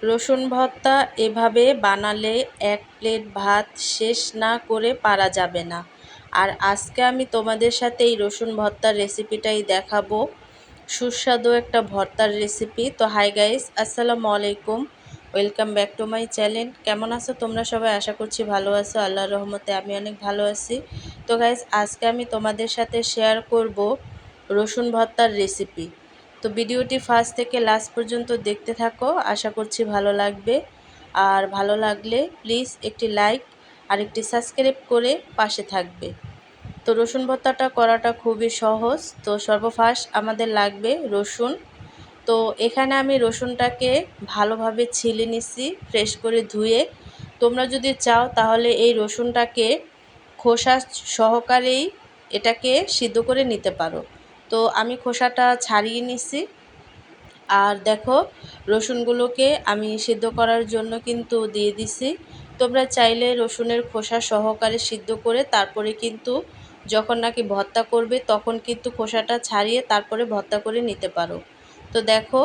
রসুন ভর্তা এভাবে বানালে এক প্লেট ভাত শেষ না করে পারা যাবে না। আর আজকে আমি তোমাদের সাথে এই রসুন ভর্তার রেসিপিটাই দেখাবো। সুস্বাদু একটা ভর্তার রেসিপি। তো হাই গাইস, আসসালামু আলাইকুম, welcome back to my channel. কেমন আছো তোমরা সবাই? আশা করছি ভালো আছো। আল্লাহর রহমতে আমি অনেক ভালো আছি। তো গাইস, আজকে আমি তোমাদের সাথে শেয়ার করব রসুন ভর্তার রেসিপি। তো ভিডিওটি ফার্স্ট থেকে লাস্ট পর্যন্ত দেখতে থাকো, আশা করছি ভালো লাগবে। আর ভালো লাগলে প্লিজ একটি লাইক আর একটি সাবস্ক্রাইব করে পাশে থাকবে। তো রসুন ভর্তাটা করাটা খুবই সহজ। তো সর্বফার্স্ট আমাদের লাগবে রসুন। তো এখানে আমি রসুনটাকে ভালোভাবে ছিলে নিছি, ফ্রেশ করে ধুয়ে। তোমরা যদি চাও তাহলে এই রসুনটাকে খোসা সহকারেই এটাকে সিদ্ধ করে নিতে পারো। তো আমি খোসাটা ছাড়িয়ে নিছি। আর দেখো, রসুনগুলোকে আমি সিদ্ধ করার জন্য কিন্তু দিয়ে দিছি। তোমরা চাইলে রসুনের খোসা সহকারে সিদ্ধ করে তারপরে কিন্তু যখন নাকি ভর্তা করবে তখন কিন্তু খোসাটা ছাড়িয়ে তারপরে ভর্তা করে নিতে পারো। তো দেখো,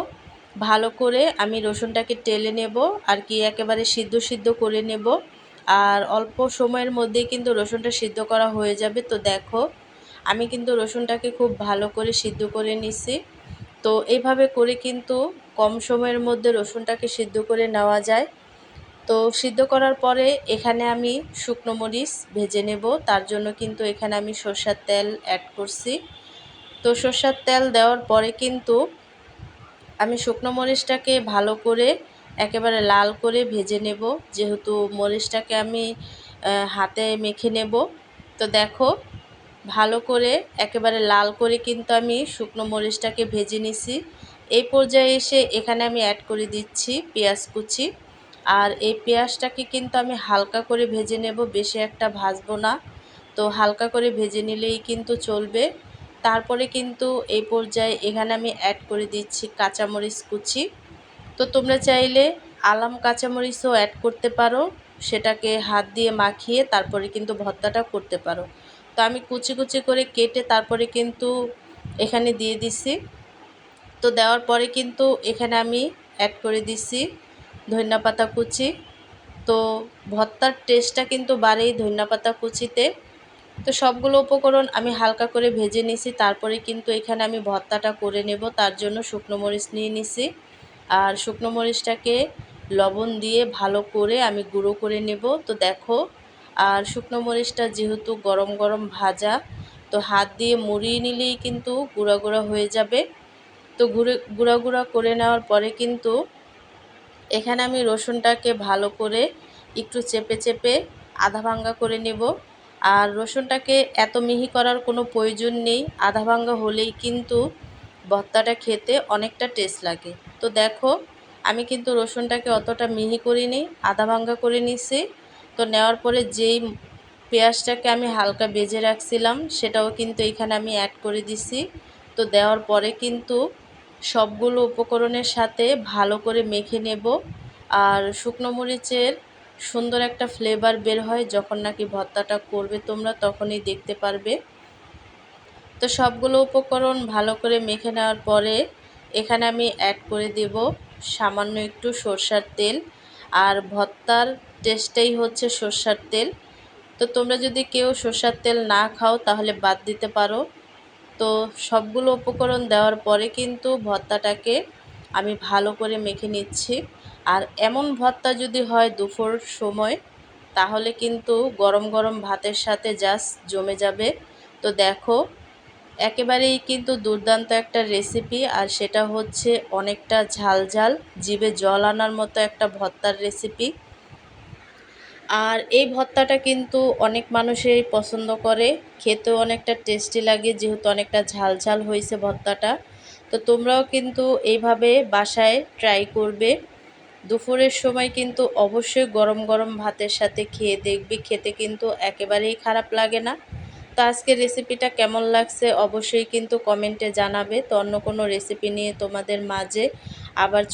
ভালো করে আমি রসুনটাকে টেলে নেব, আর কি একেবারে সিদ্ধ করে নেব। আর অল্প সময়ের মধ্যেই কিন্তু রসুনটা সিদ্ধ করা হয়ে যাবে। তো দেখো, আমি কিন্তু রসুনটাকে খুব ভালো করে সিদ্ধ করে নিছি। তো এইভাবে করে কিন্তু কম সময়ের মধ্যে রসুনটাকে সিদ্ধ করে নেওয়া যায়। তো সিদ্ধ করার পরে এখানে আমি শুকনো মরিচ ভেজে নেব। তার জন্য কিন্তু এখানে আমি সরষের তেল অ্যাড করছি। তো সরষের তেল দেওয়ার পরে কিন্তু আমি শুকনো মরিচটাকে ভালো করে একেবারে লাল করে ভেজে নেব, যেহেতু মরিচটাকে আমি হাতে মেখে নেব। তো দেখো, ভালো করে একেবারে লাল করে কিন্তু আমি শুকনো মরিচটাকে ভেজে নিছি। এই পর্যায়ে এসে এখানে আমি অ্যাড করে দিচ্ছি পেঁয়াজ কুচি। আর এই পেঁয়াজটাকে কিন্তু আমি হালকা করে ভেজে নেব, বেশি একটা ভাজবো না। তো হালকা করে ভেজে নিলেই কিন্তু চলবে। তারপরে কিন্তু এই পর্যায়ে এখানে আমি অ্যাড করে দিচ্ছি কাঁচামরিচ কুচি। তো তোমরা চাইলে আলাম কাঁচামরিচও অ্যাড করতে পারো, সেটাকে হাত দিয়ে মাখিয়ে তারপরে কিন্তু ভর্তাটা করতে পারো। তো আমি কুচি কুচি করে কেটে তারপরে কিন্তু এখানে দিয়ে দিছি। তো দেওয়ার পরে কিন্তু এখানে আমি অ্যাড করে দিছি ধনিয়াপাতা কুচি। তো ভর্তার টেস্টটা কিন্তু বাড়েই ধনিয়াপাতা কুচিতে। তো সবগুলো উপকরণ আমি হালকা করে ভেজে নিছি। তারপরে কিন্তু এখানে আমি ভর্তাটা করে নেব, তার জন্য শুকনো মরিচ নিয়ে নিছি। আর শুকনো মরিচটাকে লবণ দিয়ে ভালো করে আমি গুঁড়ো করে নেব। তো দেখো, আর শুকনো মরিচটা যেহেতু গরম গরম ভাজা, তো হাত দিয়ে মুড়িয়ে নিলেই কিন্তু গুঁড়া গুঁড়া হয়ে যাবে। তো গুঁড়া গুঁড়া করে নেওয়ার পরে কিন্তু এখানে আমি রসুনটাকে ভালো করে একটু চেপে চেপে আধা ভাঙ্গা করে নেব। আর রসুনটাকে এত মিহি করার কোনো প্রয়োজন নেই, আধা ভাঙ্গা হলেই কিন্তু ভর্তাটা খেতে অনেকটা টেস্ট লাগে। তো দেখো, আমি কিন্তু রসুনটাকে অতটা মিহি করিনি, আধা ভাঙ্গা করে নিছি। তো নেওয়ার পরে যেই পেঁয়াজটাকে আমি হালকা ভেজে রাখছিলাম সেটাও কিন্তু এখানে আমি অ্যাড করে দিছি। তো দেওয়ার পরে কিন্তু সবগুলো উপকরণের সাথে ভালো করে মেখে নেব। আর শুকনো মরিচের সুন্দর একটা ফ্লেভার বের হয় যখন নাকি ভর্তাটা করবে তোমরা, তখনই দেখতে পারবে। তো সবগুলো উপকরণ ভালো করে মেখে নেওয়ার পরে এখানে আমি অ্যাড করে দেব সামান্য একটু সরষের তেল। আর ভর্তার টেস্টটাই হচ্ছে সরষের তেল। তো তোমরা যদি কেউ সরষের তেল না খাও তাহলে বাদ দিতে পারো। তো সবগুলো উপকরণ দেওয়ার পরে কিন্তু ভর্তাটাকে আমি ভালো করে মেখে নিচ্ছি। আর এমন ভর্তা যদি হয় দুপুর সময়, তাহলে কিন্তু গরম গরম ভাতের সাথে জাস্ট জমে যাবে। তো দেখো, একেবারেই কিন্তু দুর্দান্ত একটা রেসিপি। আর সেটা হচ্ছে অনেকটা ঝাল ঝাল, জিভে জল আনার মতো একটা ভর্তার রেসিপি। আর এই ভর্তাটা কিন্তু অনেক মানুষই পছন্দ করে, খেতেও অনেকটা টেস্টি লাগে যেহেতু অনেকটা ঝাল ঝাল হয়েছে ভর্তাটা। তো তোমরাও কিন্তু এইভাবে বাসায় ট্রাই করবে। দুপুরের সময় কিন্তু অবশ্যই গরম গরম ভাতের সাথে খেয়ে দেখবে, খেতে কিন্তু একেবারেই খারাপ লাগে না। তো আজকের রেসিপিটা কেমন লাগছে অবশ্যই কিন্তু কমেন্টে জানাবে। তো অন্য কোনো রেসিপি নিয়ে তোমাদের মাঝে আবার